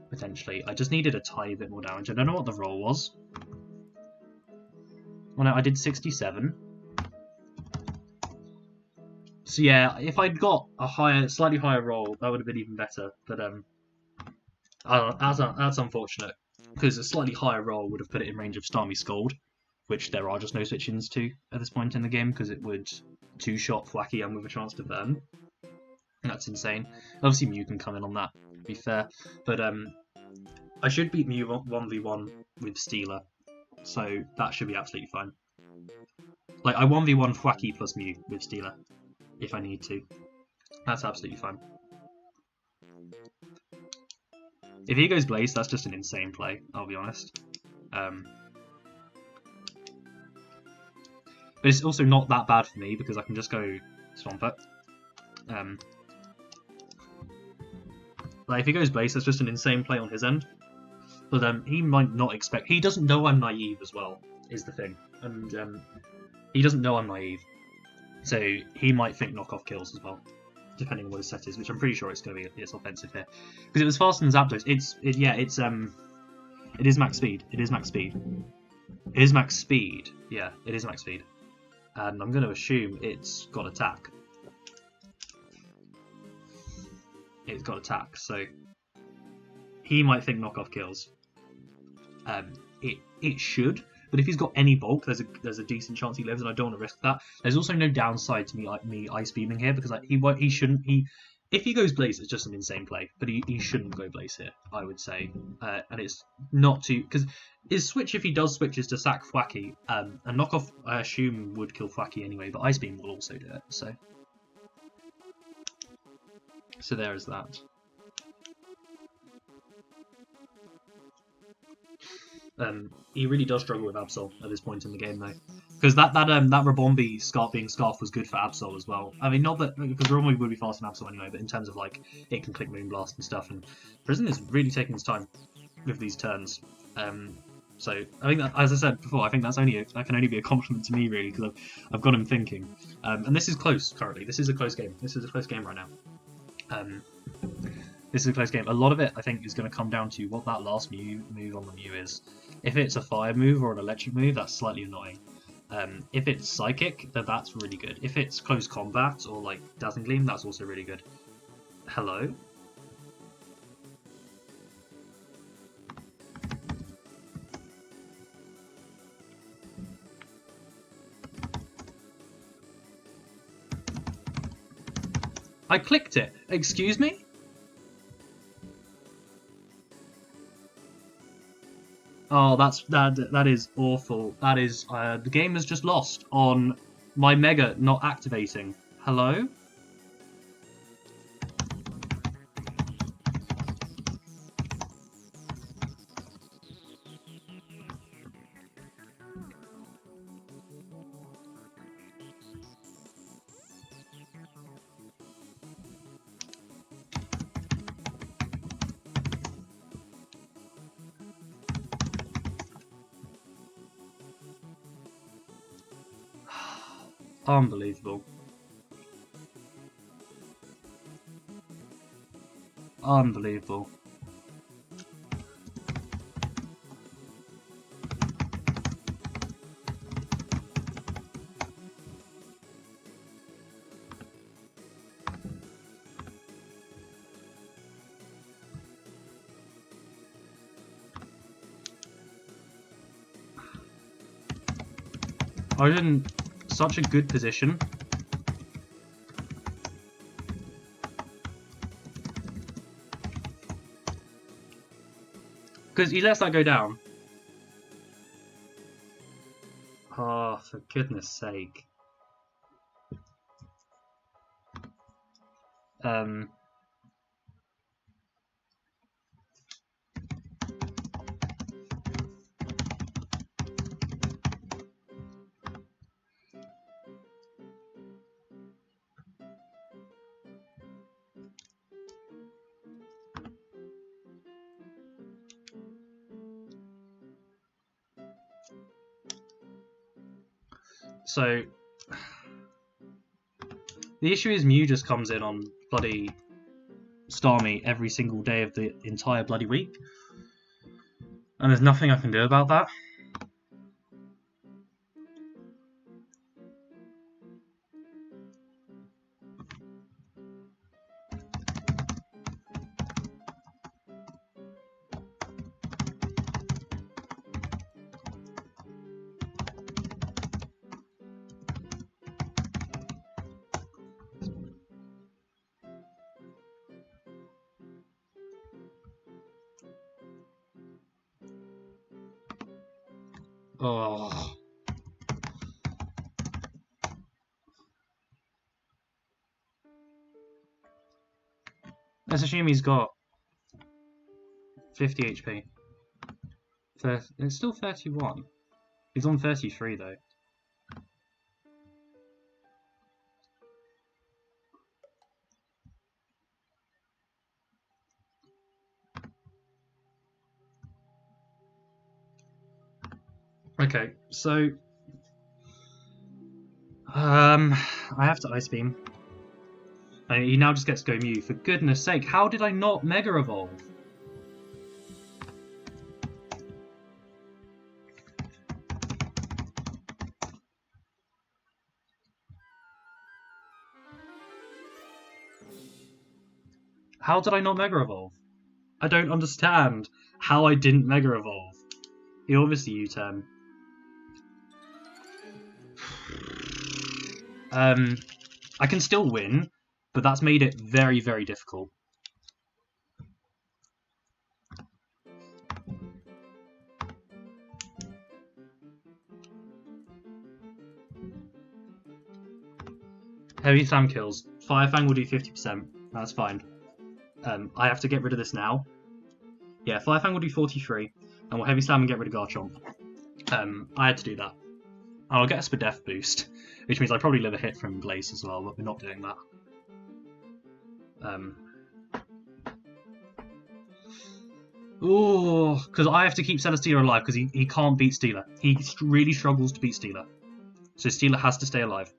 potentially. I just needed a tiny bit more damage. I don't know what the roll was. Well, no, I did 67. So yeah, if I'd got a slightly higher roll, that would have been even better. But that's unfortunate, because a slightly higher roll would have put it in range of Starmie Scald, which there are just no switch-ins to at this point in the game, because it would two-shot Thwacky and with a chance to burn. And that's insane. Obviously Mew can come in on that, to be fair. But I should beat Mew 1v1 with Steeler, so that should be absolutely fine. Like, I 1v1 Thwacky plus Mew with Steeler, if I need to. That's absolutely fine. If he goes Blaze, that's just an insane play, I'll be honest. But it's also not that bad for me, because I can just go Swampert. Like, if he goes Blaze, that's just an insane play on his end. But he might not expect... He doesn't know I'm naive as well, is the thing. And he doesn't know I'm naive. So he might think knockoff kills as well, depending on what his set is, which I'm pretty sure it's going to be its offensive here. Because it was faster than Zapdos. It is max speed. It is max speed. It is max speed. Yeah, it is max speed. And I'm going to assume it's got attack. It's got attack, so he might think knockoff kills. It should, but if he's got any bulk, there's a decent chance he lives, and I don't want to risk that. There's also no downside to me Ice Beaming here, because he If he goes Blaze, it's just an insane play, but he shouldn't go Blaze here, I would say. And it's not too... Because his switch, if he does switch, is to sack Thwacky, and Knockoff, I assume, would kill Thwacky anyway, but Ice Beam will also do it, so... So there is that. He really does struggle with Absol at this point in the game, though, because that Rabombi being Scarf was good for Absol as well. I mean, not that because Rabombi would be faster than Absol anyway, but in terms of like it can click Moonblast and stuff, and Prison is really taking his time with these turns. So I think that, as I said before, I think that can only be a compliment to me really, because I've got him thinking. And this is close currently. This is a close game. This is a close game right now. This is a close game. A lot of it, I think, is going to come down to what that last move on the Mew is. If it's a fire move or an electric move, that's slightly annoying. If it's psychic, then that's really good. If it's close combat or like Dazzling Gleam, that's also really good. Hello? I clicked it. Excuse me? Oh, that is awful. That is the game has just lost on my Mega not activating. Hello? Unbelievable. Unbelievable. I was in such a good position. Because he lets that go down. Oh, for goodness sake. So, the issue is Mew just comes in on bloody Starmie every single day of the entire bloody week. And there's nothing I can do about that. Oh. Let's assume he's got 50 HP. It's still 31. He's on 33 though. Okay, so I have to Ice Beam. He now just gets to go Mew. For goodness sake, how did I not Mega Evolve? How did I not Mega Evolve? I don't understand how I didn't Mega Evolve. He obviously U-turn. I can still win, but that's made it very, very difficult. Heavy Slam kills. Firefang will do 50%. That's fine. I have to get rid of this now. Yeah, Firefang will do 43, and we'll Heavy Slam and get rid of Garchomp. I had to do that. I'll get a Spadef boost, which means I probably live a hit from Glace as well, but we're not doing that. Oh, because I have to keep Celesteela alive because he can't beat Steela. He really struggles to beat Steela. So Steela has to stay alive.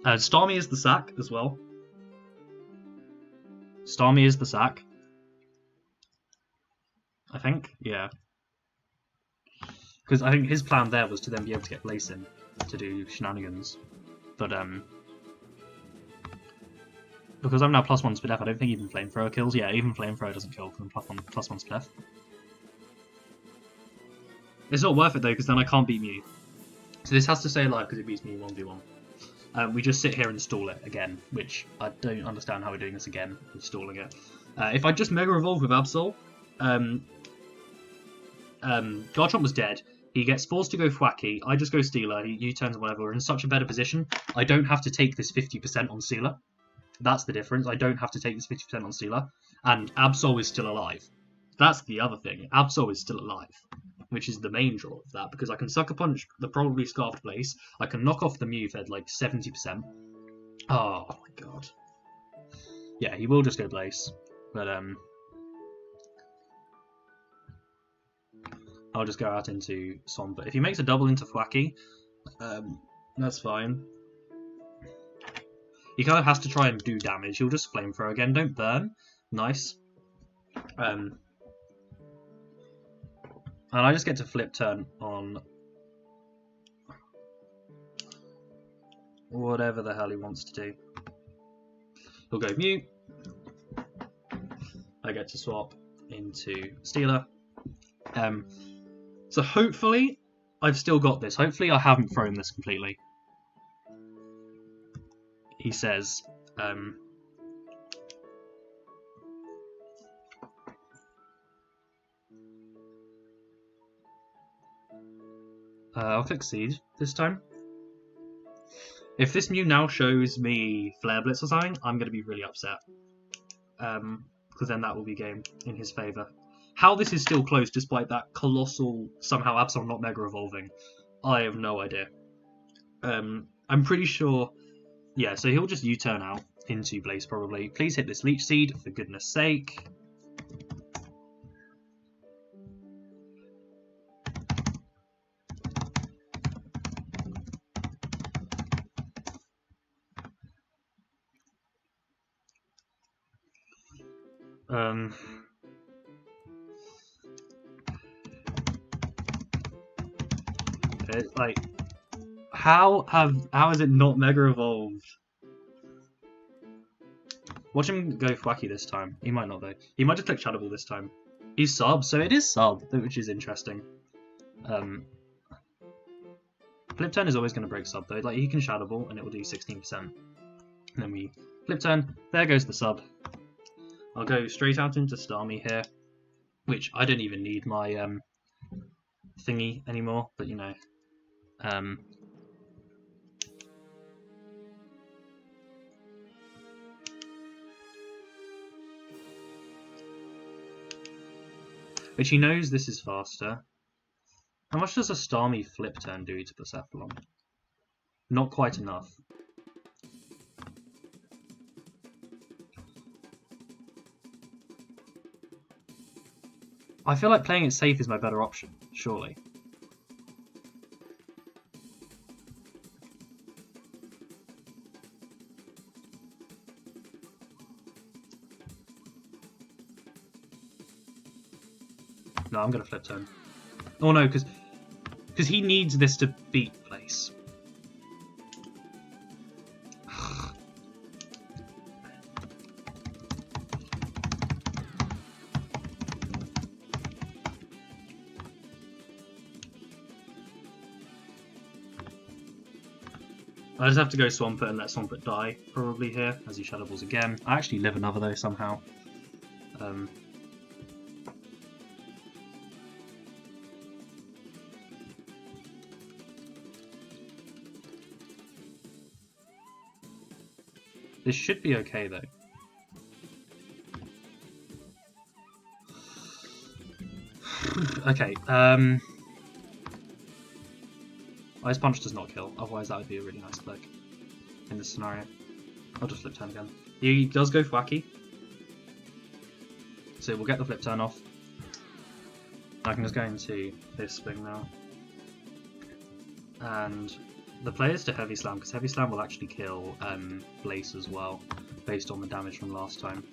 Starmie is the sack as well. Starmie is the sack. I think, yeah. Because I think his plan there was to then be able to get Blaze in to do shenanigans. But, because I'm now +1 Spadef, I don't think even Flamethrower kills. Yeah, even Flamethrower doesn't kill because I'm +1 Spadef. It's not worth it though, because then I can't beat Mew. So this has to stay alive because it beats Mew 1v1. We just sit here and stall it again, which I don't understand how we're doing this again, with stalling it. If I just Mega Evolve with Absol, Garchomp was dead. He gets forced to go Thwacky, I just go Steela, he U-turns and whatever. We're in such a better position. I don't have to take this 50% on Steela. That's the difference. I don't have to take this 50% on Steela. And Absol is still alive. That's the other thing. Absol is still alive, which is the main draw of that, because I can Sucker Punch the probably Scarfed Blaze, I can knock off the Mew fed like 70%. Oh my god. Yeah, he will just go Blaze, but I'll just go out into Somber. If he makes a double into Thwacky, that's fine. He kind of has to try and do damage. He'll just Flamethrower again, don't burn. Nice. And I just get to flip turn on whatever the hell he wants to do. He'll go Mew. I get to swap into Steela. So hopefully I've still got this. Hopefully I haven't thrown this completely. He says, I'll click Seed this time. If this Mew now shows me Flare Blitz or something, I'm going to be really upset. Because then that will be game in his favour. How this is still close despite that colossal, somehow Absol not Mega Evolving, I have no idea. I'm pretty sure, yeah, so he'll just U-turn out into Blaze probably. Please hit this Leech Seed, for goodness sake. Like, how is it not Mega Evolved? Watch him go Thwacky this time. He might not though. He might just click Shadow Ball this time. He's sub, so it is sub, which is interesting. Flip turn is always going to break sub though. Like, he can Shadow Ball and it will do 16%. And then we flip turn. There goes the sub. I'll go straight out into Starmie here, which I don't even need my thingy anymore, but you know. Which he knows this is faster. How much does a Starmie flip turn do to Blacephalon? Not quite enough. I feel like playing it safe is my better option, surely. No, I'm going to flip turn. Oh no, because he needs this to beat Place. I just have to go Swampert and let Swampert die, probably here, as he Shadow Balls again. I actually live another though, somehow. This should be okay though. Okay, Ice Punch does not kill, otherwise that would be a really nice click in this scenario. I'll just flip turn again. He does go Wacky, so we'll get the flip turn off. I can just go into this swing now. And the players to Heavy Slam, because Heavy Slam will actually kill Blaze as well, based on the damage from last time.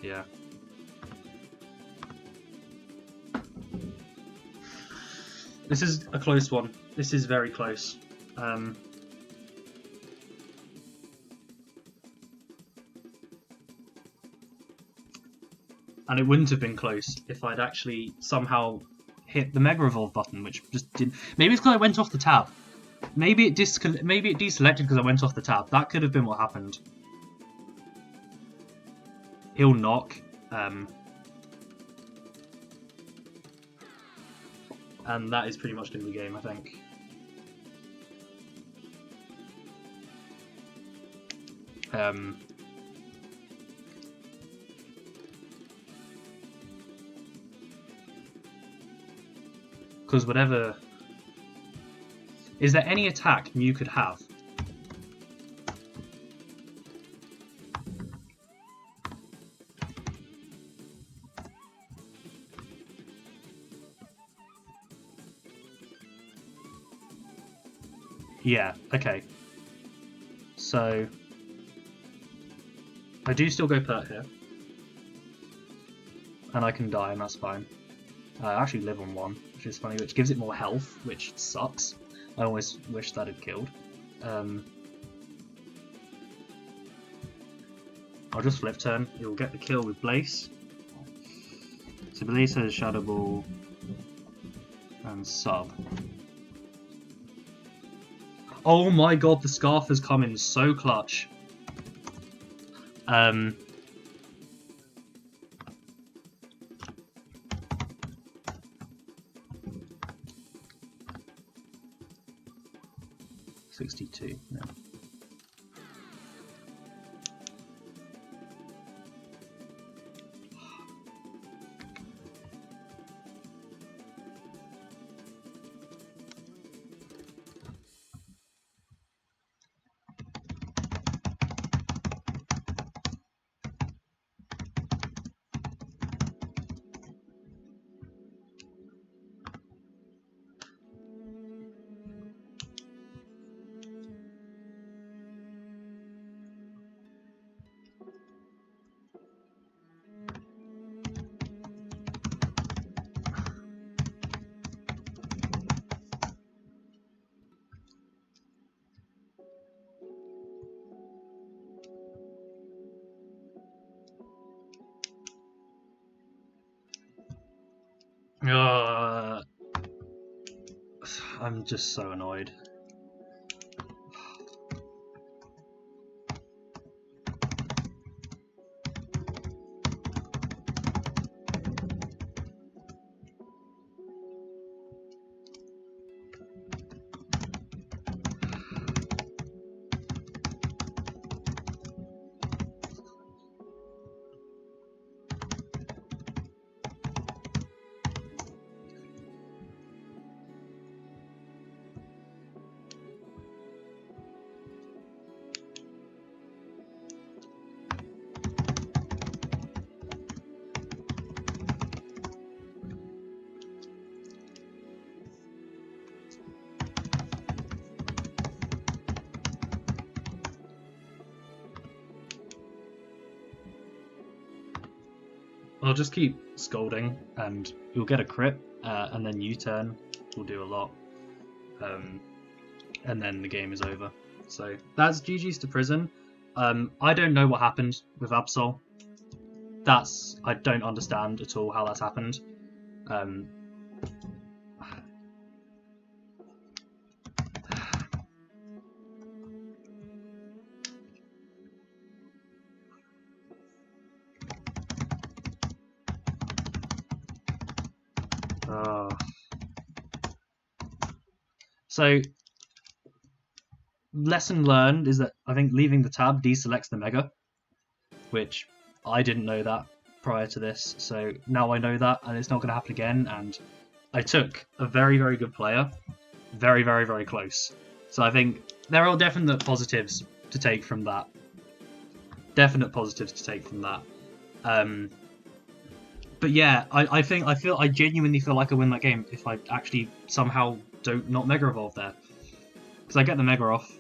Yeah. This is a close one. This is very close. And it wouldn't have been close if I'd actually somehow hit the Mega Evolve button, which just didn't. Maybe it's because I went off the tab. Maybe it deselected because I went off the tab. That could have been what happened. He'll knock. And that is pretty much going to be game, I think. Because whatever... Is there any attack Mew could have? Yeah, okay. So... I do still go Pert here. And I can die, and that's fine. I actually live on 1, which is funny, which gives it more health, which sucks. I always wish that had killed. I'll just flip turn. You'll get the kill with Blaze. So Blaze has Shadow Ball and Sub. Oh my god, the Scarf has come in so clutch. 62. No. I'm just so annoyed. I'll just keep scolding, and you'll get a crit, and then U-turn will do a lot, and then the game is over. So that's GG's to Prison. I don't know what happened with Absol. I don't understand at all how that's happened. So, lesson learned is that I think leaving the tab deselects the Mega, which I didn't know that prior to this, so now I know that, and it's not going to happen again, and I took a very, very good player, very, very, very close. So I think there are definite positives to take from that. Definite positives to take from that. But yeah, I genuinely feel like I win that game if I actually somehow don't not Mega Evolve there. Because I get the Mega off,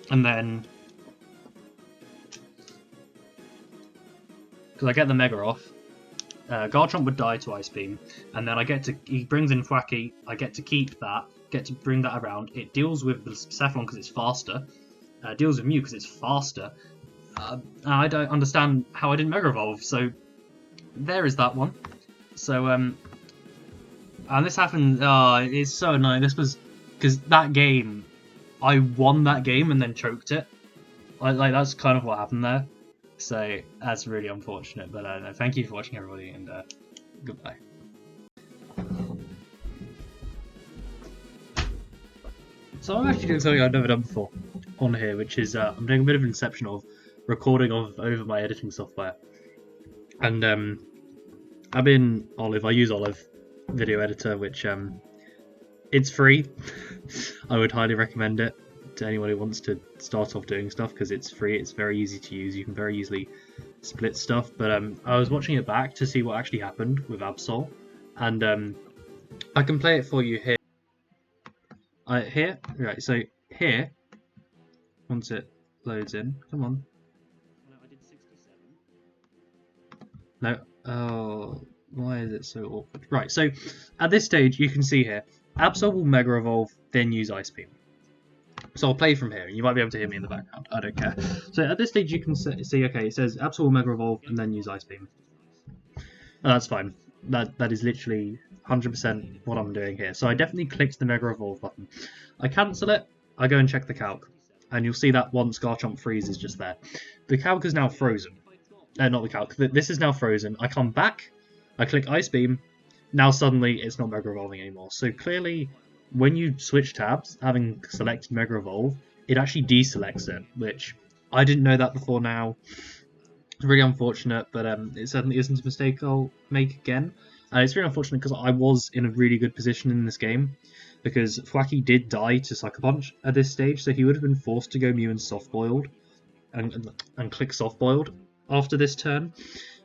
and then... Because I get the Mega off, Garchomp would die to Ice Beam, and then he brings in Thwacky, I get to keep that, get to bring that around. It deals with the Cephalon because it's faster, deals with Mew because it's faster. I don't understand how I didn't Mega Evolve, so there is that one. So, and this happened, it's so annoying. This was, because that game, I won that game and then choked it. Like that's kind of what happened there. So that's really unfortunate, but no, thank you for watching, everybody, and goodbye. So I'm actually doing something I've never done before on here, which is I'm doing a bit of an inception of recording over my editing software. And I'm in Olive. I use Olive Video Editor, which it's free. I would highly recommend it to anyone who wants to start off doing stuff, because it's free, it's very easy to use, you can very easily split stuff. But I was watching it back to see what actually happened with Absol, and I can play it for you here. Right, so here, once it loads in, come on. I did 67. No, oh, why is it so awkward? Right, so at this stage you can see here, Absol will Mega Evolve, then use Ice Beam. So I'll play from here, and you might be able to hear me in the background. I don't care. So at this stage, you can see, okay, it says Absol will Mega Evolve and then use Ice Beam. And that's fine. That is literally 100% what I'm doing here. So I definitely clicked the Mega Evolve button. I cancel it. I go and check the calc, and you'll see that once Garchomp freezes just there. The calc is now frozen. Not the calc. This is now frozen. I come back. I click Ice Beam. Now suddenly it's not Mega Evolving anymore. So clearly, when you switch tabs, having selected Mega Evolve, it actually deselects it, which I didn't know that before now. It's really unfortunate, but it certainly isn't a mistake I'll make again. And it's really unfortunate because I was in a really good position in this game, because Thwacky did die to Sucker Punch at this stage, so he would have been forced to go Mew and Soft Boiled, and click Soft Boiled after this turn,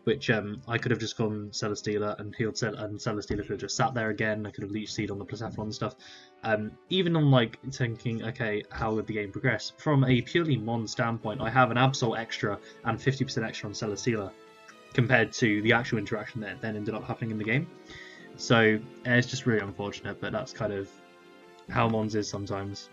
which I could have just gone Celesteela and healed and Celesteela could have just sat there again. I could have Leech Seed on the Cephalon and stuff. Even on like thinking, okay, how would the game progress? From a purely Mon standpoint, I have an Absol extra and 50% extra on Celesteela compared to the actual interaction that then ended up happening in the game. So it's just really unfortunate, but that's kind of how Mons is sometimes.